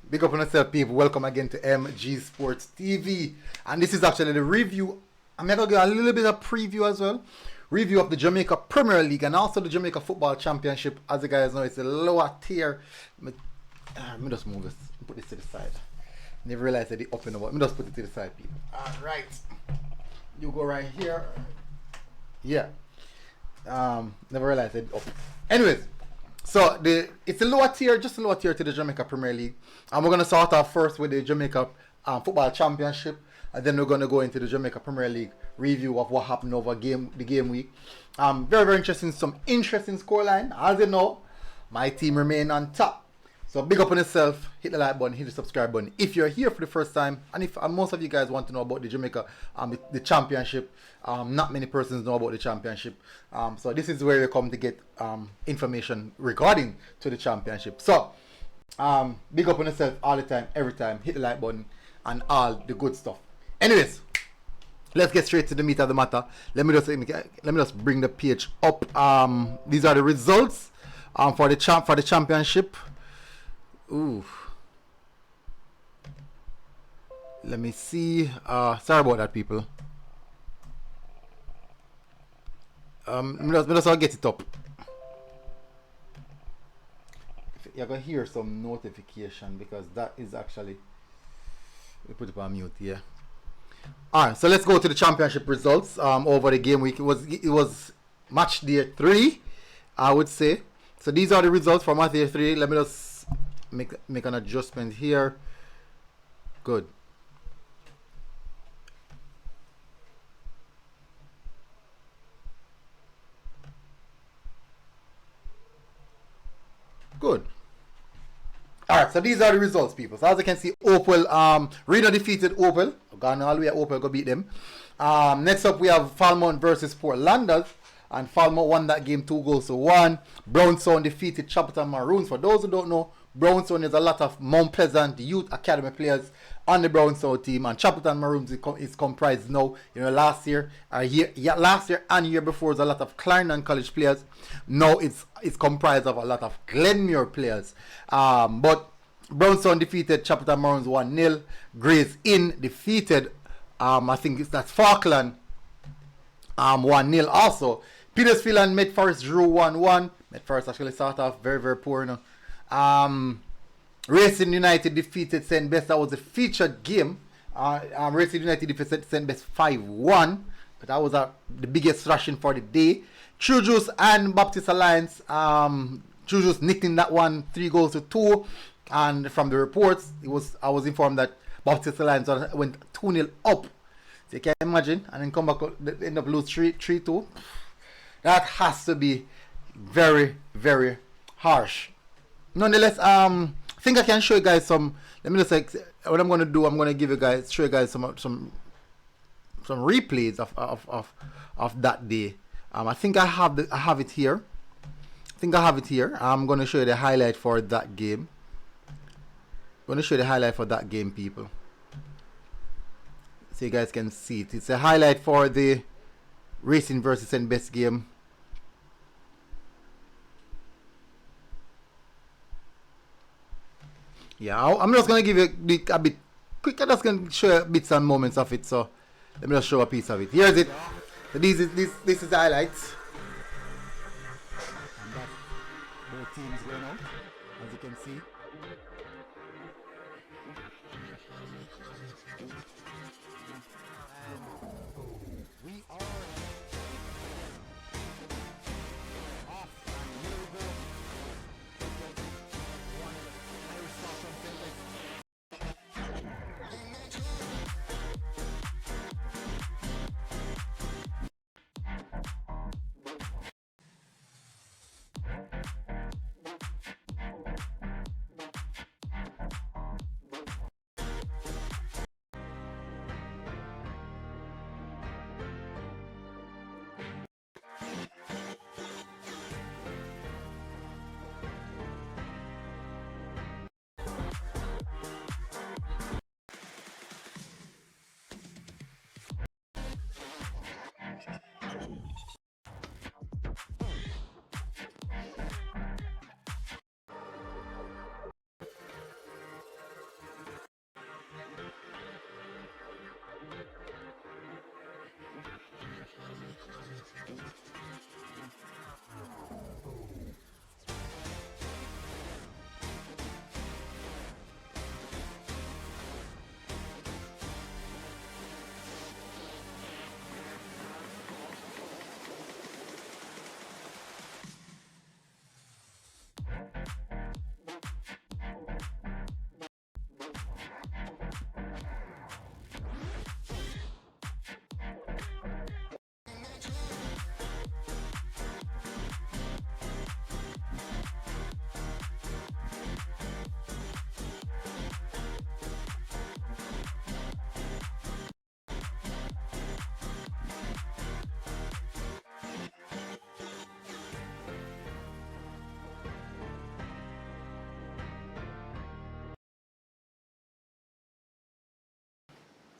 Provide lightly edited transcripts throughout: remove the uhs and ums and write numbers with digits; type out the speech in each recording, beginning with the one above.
Big up on yourself, people. Welcome again to MG Sports TV. And this is actually the review. I'm going to give a little bit of preview as well. Review of the Jamaica Premier League and also the Jamaica Football Championship. As you guys know, it's a lower tier. Let me just move this. Put this to the side. Never realized that it up and over. Let me just put it to the side, people. Alright. You go right here. Yeah. Never realized that it up. Anyways. So it's a lower tier, just a lower tier to the Jamaica Premier League. And we're gonna start off first with the Jamaica Football Championship, and then we're gonna go into the Jamaica Premier League review of what happened over the game week. Very interesting, some interesting scoreline. As you know, my team remain on top. So big up on yourself, hit the like button, hit the subscribe button. If you're here for the first time, and if most of you guys want to know about the Jamaica, the championship, not many persons know about the championship. So this is where you come to get information regarding to the championship. So big up on yourself all the time, every time. Hit the like button and all the good stuff. Anyways, let's get straight to the meat of the matter. Let me just bring the page up. These are the results for the championship. Ooh. Let me see. Sorry about that, people. Let me just get it up. You're gonna hear some notification because that is actually. We put it on mute here. Alright, so let's go to the championship results over the game week. It was match day 3, I would say. So these are the results for match day 3. Let me just make an adjustment here. Good. Good. Alright, so these are the results, people. So as you can see, Opal, Reno defeated Opal. Gone all the way, Opal go beat them. Next up, we have Falmouth versus Portlanders. And Falmouth won that game 2-1. Brownstone defeated Chapelton Maroons. For those who don't know, Brownstone is a lot of Mount Pleasant Youth Academy players on the Brownstone team, and Chapelton Maroons is comprised now. You know, last year and year before was a lot of Clarendon College players. Now it's comprised of a lot of Glenmuir players. But Brownstone defeated Chapelton Maroons 1-0. Grays Inn defeated I think that's Falkland 1-0 also. Petersfield and Medforest drew 1-1. Medforest actually started off very poor, you know. Racing United defeated St. Best. That was a featured game. Racing United defeated St. Best 5-1. But that was the biggest thrashing for the day. True Juice and Baptist Alliance. True Juice nicking that one 3-2. And from the reports, I was informed that Baptist Alliance went 2-0 up. So you can imagine. And then come back, end up lose 3-2. That has to be very harsh. Nonetheless, I think I can show you guys some. Let me just like what I'm gonna do. I'm gonna show you guys some replays of that day. I think I have it here. I'm gonna show you the highlight for that game. People, so you guys can see it. It's a highlight for the Racing versus St. Best game. Yeah, I'm just gonna give you a bit quick. I'm just gonna show you bits and moments of it. So let me just show a piece of it. Here's it. So this is the highlights. And that's both teams going out, as you can see. We are off. Here we go.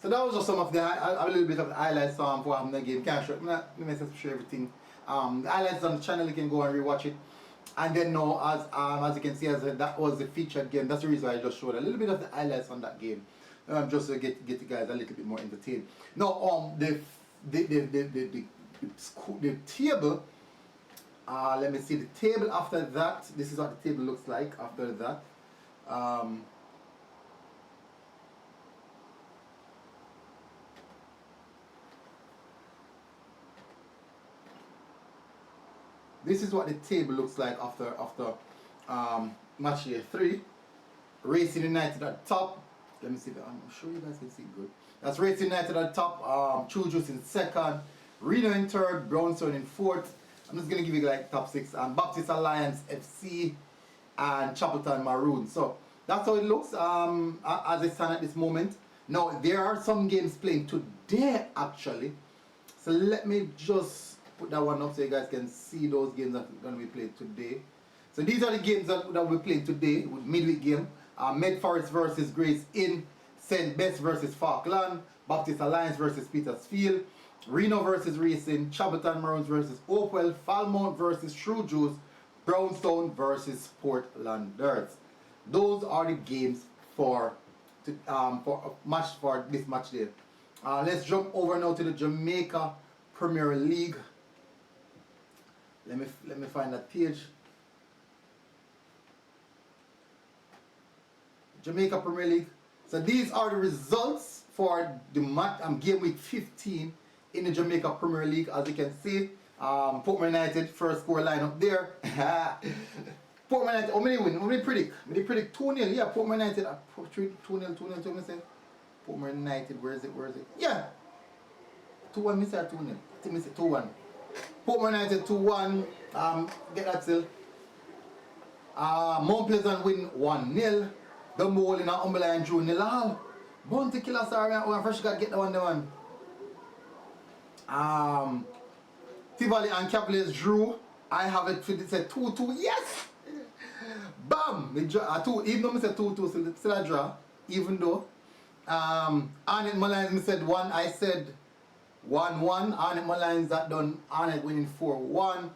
So that was just some of a little bit of the highlights for the game. Can't show everything. The highlights on the channel, you can go and rewatch it. And then now, as you can see, that was the featured game. That's the reason why I just showed a little bit of the highlights on that game, just to get you guys a little bit more entertained. Now, the table. Let me see the table after that. This is what the table looks like after that. This is what the table looks like after match year 3. Racing United at top. Let me see that. I'm sure you guys can see good. That's Racing United at top. True Juice in second. Reno in third. Brownstone in fourth. I'm just gonna give you like top 6. Baptist Alliance FC and Chapelton Maroon. So that's how it looks as it stands at this moment. Now there are some games playing today actually. So let me just put that one up so you guys can see those games that are going to be played today. So these are the games that we're playing today with midweek game. Med Forest versus Grace Inn, St. Bess versus Falkland, Baptist Alliance versus Petersfield, Reno versus Racing, Chapelton Maroons versus Oakwell, Falmouth versus True Juice, Brownstone versus Portlanders. Those are the games for this match day. Let's jump over now to the Jamaica Premier League. Let me find that page. Jamaica Premier League. So these are the results for the game week 15 in the Jamaica Premier League. As you can see, Portmore United first score line up there. Portmore United, how many win? How many predict? They predict 2-0. Yeah, Portmore United 2-0. Portmore United, where is it? Yeah. 2-1, Mr. 2-0. I think Mr. 2-1. Portmore United 2-1. Get that still. Mount Pleasant win 1-0. Dumbo in Umberland and Drew 0-0. Bounty Killer, sorry, I first got to get the one. Cavalier and Cavaliers drew. I have it said 2-2. Yes! Bam! They draw 2. Even though I said 2-2, still a draw. Even though. Arnett Mullines, I said 1. I said 1-1. Arnett Mullines that done. Arnett winning 4-1.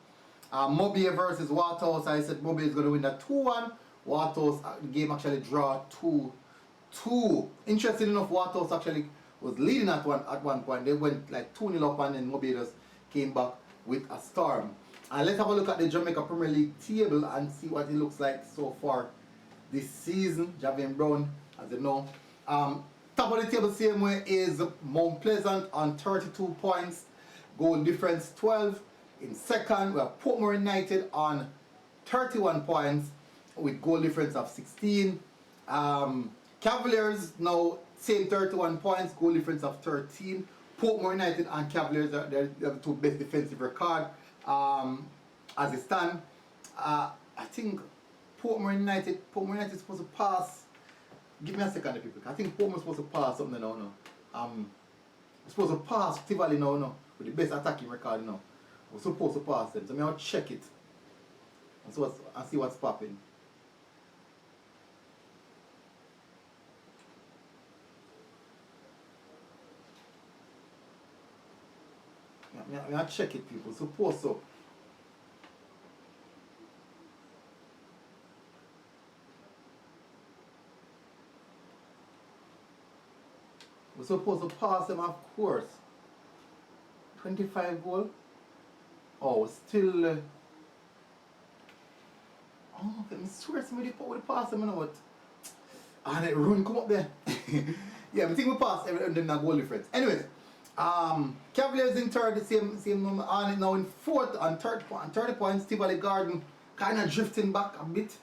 Mobile versus Waterhouse. I said Mobile is going to win that 2-1. Waterhouse, the game actually draw 2-2. Interesting enough, Waterhouse actually was leading at one point. They went like 2-0 up and then Mobile just came back with a storm. And let's have a look at the Jamaica Premier League table and see what it looks like so far this season. Javian Brown, as you know. Top of the table same way is Mount Pleasant on 32 points. Goal difference 12. In second, we have Portmore United on 31 points with goal difference of 16. Cavaliers now same 31 points, goal difference of 13. Portmore United and Cavaliers are the two best defensive record as it stand. I think Portmore United is supposed to pass. Give me a second, people. I think Portmore is supposed to pass something now. It's supposed to pass Tivoli now, with the best attacking record now. We're supposed to pass them. So I'll check it and see what's popping. I'll check it, people. Suppose so. We're supposed to pass them, of course. 25 goal. Oh, still. Oh, let me swear somebody would pass them, you know what? And it run come up there. Yeah, I think we pass everything in goal difference. Anyways. Cavaliers in third, the same number. Arnett now in fourth on 30 points. Tivoli Garden kind of drifting back a bit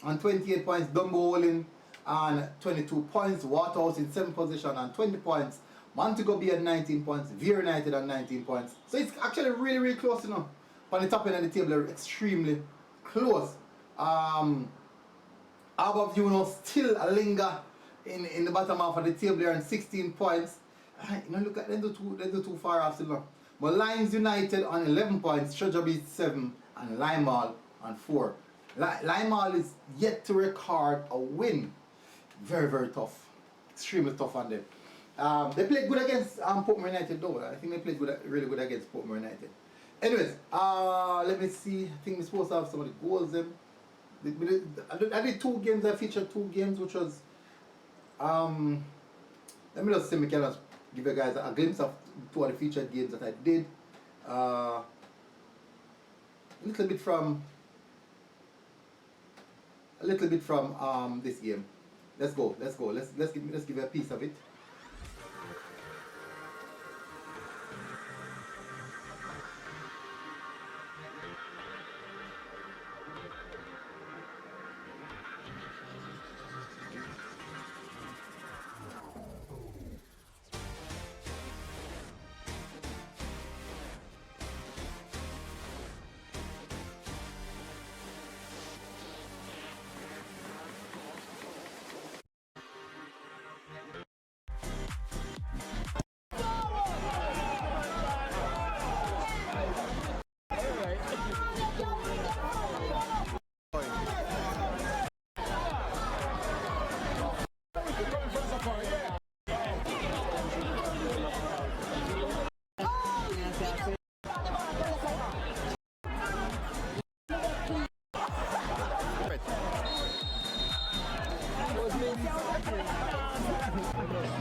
on 28 points. Dumbo Holding on 22 points. Waterhouse in 7th position on 20 points. Montego Bay at 19 points. Veer United on 19 points. So it's actually really, really close, you know. On the top end of the table, they're extremely close. Above you know, still a linger in the bottom half of the table. They're on 16 points. You know, look at them too far off still. But Lions United on 11 points, Treasure Beach 7, and Limeall on 4. Limeall is yet to record a win. Very, very tough. Extremely tough on them. They played good against Portmore United though. I think they played really good against Portmore United. Anyways, let me see. I think we're supposed to have some of the goals then. I did 2 games. I featured 2 games, which was let me just see. Me can just give you guys a glimpse of 2 of the featured games that I did. A little bit from this game. Let's go. Let's give you a piece of it.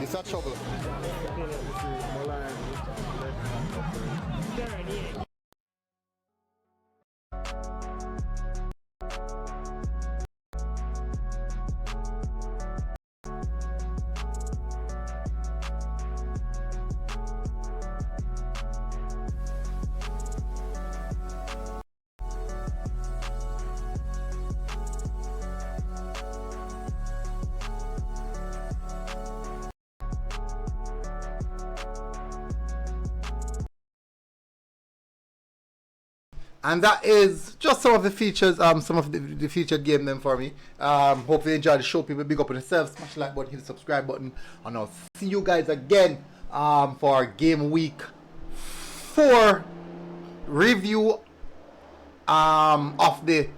It's a trouble. And that is just some of the features, some of the featured game them for me. Hopefully you enjoyed the show, people. Big up on yourself, smash the like button, hit the subscribe button, and I'll see you guys again for game week 4 review of the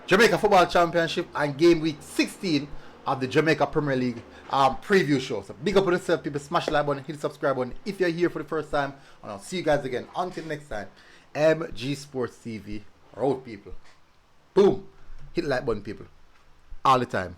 Jamaica Football Championship and game week 16 of the Jamaica Premier League preview show. So big up on yourself, people. Smash the like button, hit the subscribe button if you're here for the first time, and I'll see you guys again. Until next time. MG Sports TV. Road people. Boom. Hit the like button, people. All the time.